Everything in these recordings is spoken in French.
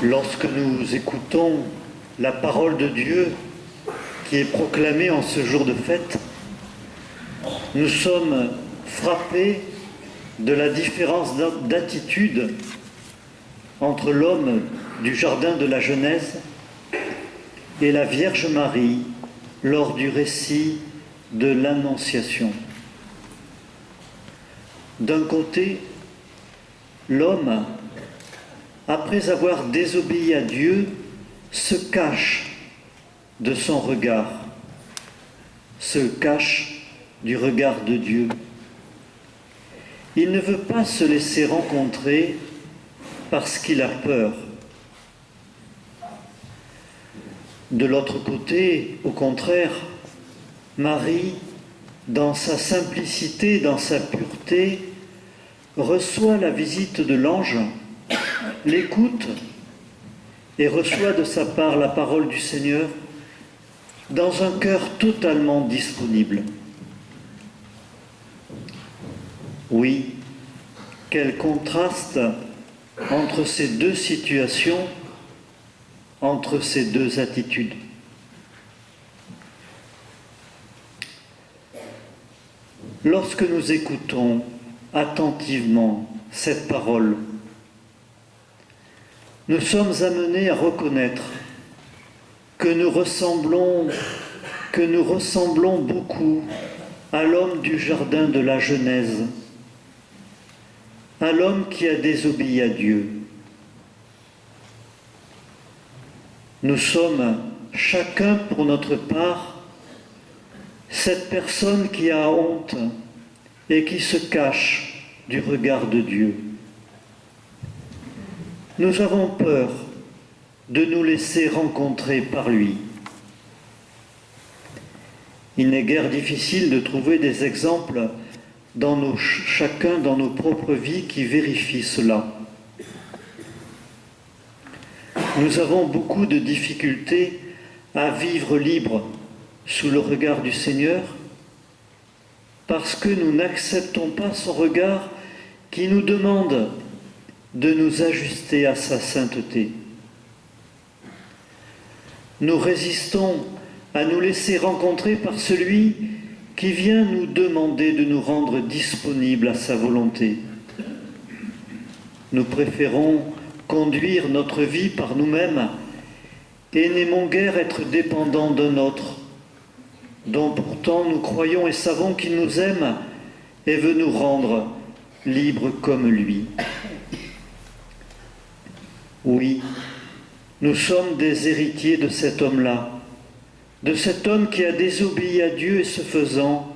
Lorsque nous écoutons la parole de Dieu qui est proclamée en ce jour de fête, nous sommes frappés de la différence d'attitude entre l'homme du jardin de la Genèse et la Vierge Marie lors du récit de l'Annonciation. D'un côté, l'homme, après avoir désobéi à Dieu, se cache de son regard, se cache du regard de Dieu. Il ne veut pas se laisser rencontrer parce qu'il a peur. De l'autre côté, au contraire, Marie, dans sa simplicité, dans sa pureté, reçoit la visite de l'ange, l'écoute et reçoit de sa part la parole du Seigneur dans un cœur totalement disponible. Oui, quel contraste entre ces deux situations, entre ces deux attitudes. Lorsque nous écoutons attentivement cette parole, nous sommes amenés à reconnaître que nous ressemblons beaucoup à l'homme du jardin de la Genèse, à l'homme qui a désobéi à Dieu. Nous sommes chacun pour notre part cette personne qui a honte et qui se cache du regard de Dieu. Nous avons peur de nous laisser rencontrer par lui. Il n'est guère difficile de trouver des exemples chacun dans nos propres vies qui vérifient cela. Nous avons beaucoup de difficultés à vivre libres sous le regard du Seigneur parce que nous n'acceptons pas son regard qui nous demande de nous ajuster à sa sainteté. Nous résistons à nous laisser rencontrer par celui qui vient nous demander de nous rendre disponibles à sa volonté. Nous préférons conduire notre vie par nous-mêmes et n'aimons guère être dépendants d'un autre, dont pourtant nous croyons et savons qu'il nous aime et veut nous rendre libres comme lui. Oui, nous sommes des héritiers de cet homme-là, de cet homme qui a désobéi à Dieu et ce faisant,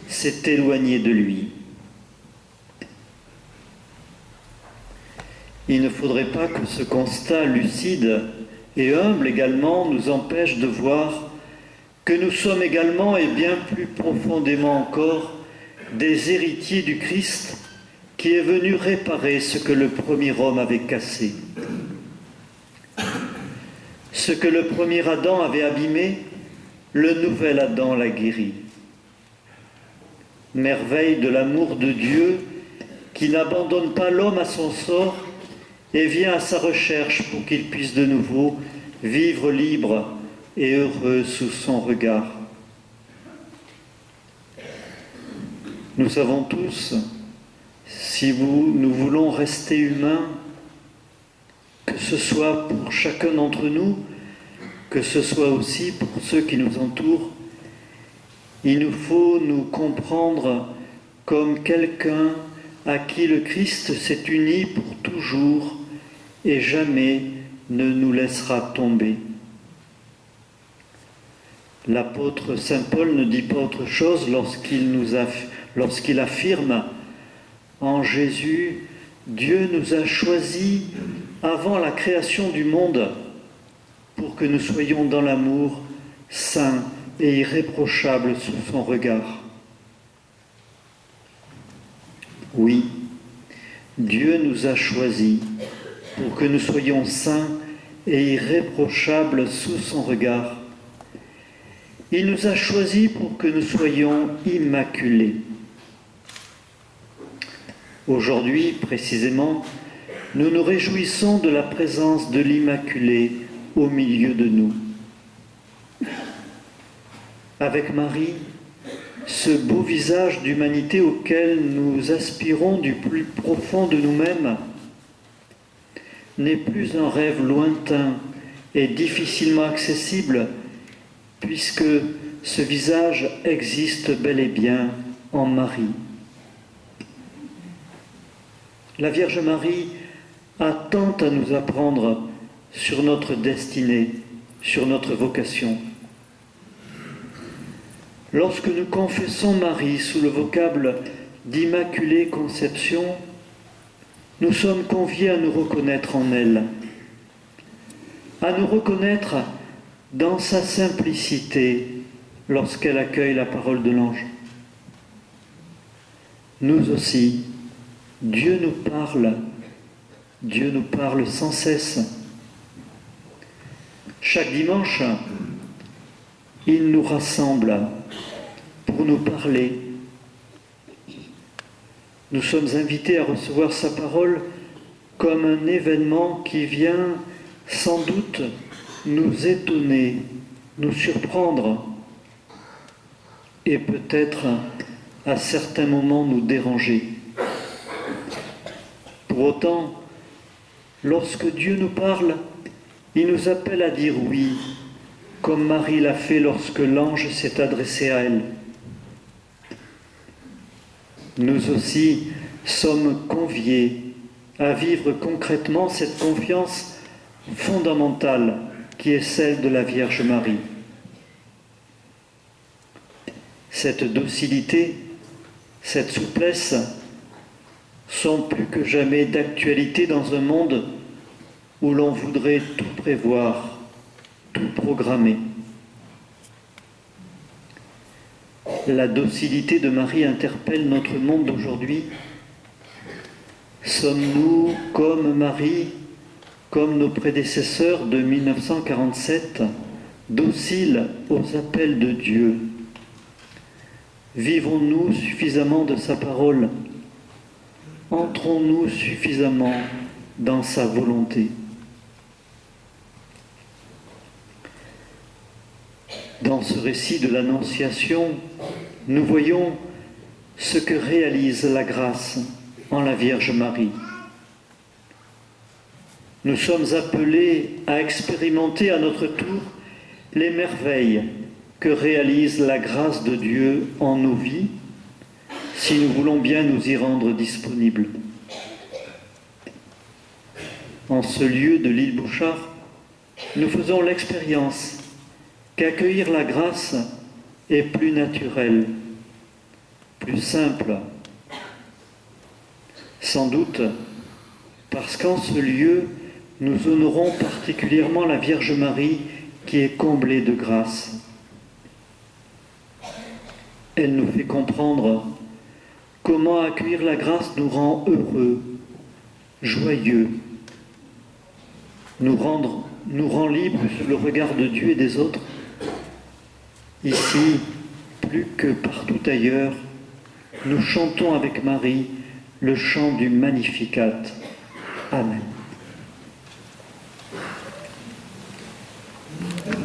s'est éloigné de lui. Il ne faudrait pas que ce constat lucide et humble également nous empêche de voir que nous sommes également et bien plus profondément encore des héritiers du Christ qui est venu réparer ce que le premier homme avait cassé. Ce que le premier Adam avait abîmé, le nouvel Adam l'a guéri. Merveille de l'amour de Dieu qui n'abandonne pas l'homme à son sort et vient à sa recherche pour qu'il puisse de nouveau vivre libre et heureux sous son regard. Nous savons tous, si nous voulons rester humains, que ce soit pour chacun d'entre nous, que ce soit aussi pour ceux qui nous entourent, il nous faut nous comprendre comme quelqu'un à qui le Christ s'est uni pour toujours et jamais ne nous laissera tomber. L'apôtre Saint Paul ne dit pas autre chose lorsqu'il affirme « En Jésus, Dieu nous a choisis avant la création du monde pour que nous soyons dans l'amour, saints et irréprochables sous son regard. » Oui, Dieu nous a choisis pour que nous soyons saints et irréprochables sous son regard. Il nous a choisis pour que nous soyons immaculés. Aujourd'hui, précisément, nous nous réjouissons de la présence de l'Immaculée au milieu de nous. Avec Marie, ce beau visage d'humanité auquel nous aspirons du plus profond de nous-mêmes n'est plus un rêve lointain et difficilement accessible, puisque ce visage existe bel et bien en Marie. La Vierge Marie a tant à nous apprendre sur notre destinée, sur notre vocation. Lorsque nous confessons Marie sous le vocable d'Immaculée Conception, nous sommes conviés à nous reconnaître en elle, à nous reconnaître dans sa simplicité lorsqu'elle accueille la parole de l'ange. Nous aussi, Dieu nous parle sans cesse. Chaque dimanche, il nous rassemble pour nous parler. Nous sommes invités à recevoir sa parole comme un événement qui vient sans doute nous étonner, nous surprendre et peut-être à certains moments nous déranger. Pour autant, lorsque Dieu nous parle, il nous appelle à dire oui, comme Marie l'a fait lorsque l'ange s'est adressé à elle. Nous aussi sommes conviés à vivre concrètement cette confiance fondamentale qui est celle de la Vierge Marie. Cette docilité, cette souplesse sont plus que jamais d'actualité dans un monde où l'on voudrait tout prévoir, tout programmer. La docilité de Marie interpelle notre monde d'aujourd'hui. Sommes-nous comme Marie, comme nos prédécesseurs de 1947, dociles aux appels de Dieu? Vivons-nous suffisamment de sa parole? Entrons-nous suffisamment dans sa volonté? Dans ce récit de l'Annonciation, nous voyons ce que réalise la grâce en la Vierge Marie. Nous sommes appelés à expérimenter à notre tour les merveilles que réalise la grâce de Dieu en nos vies, si nous voulons bien nous y rendre disponibles. En ce lieu de l'île Bouchard, nous faisons l'expérience qu'accueillir la grâce est plus naturel, plus simple. Sans doute parce qu'en ce lieu, nous honorons particulièrement la Vierge Marie qui est comblée de grâce. Elle nous fait comprendre comment accueillir la grâce nous rend heureux, joyeux, nous rend libres sous le regard de Dieu et des autres. Ici, plus que partout ailleurs, nous chantons avec Marie le chant du Magnificat. Amen.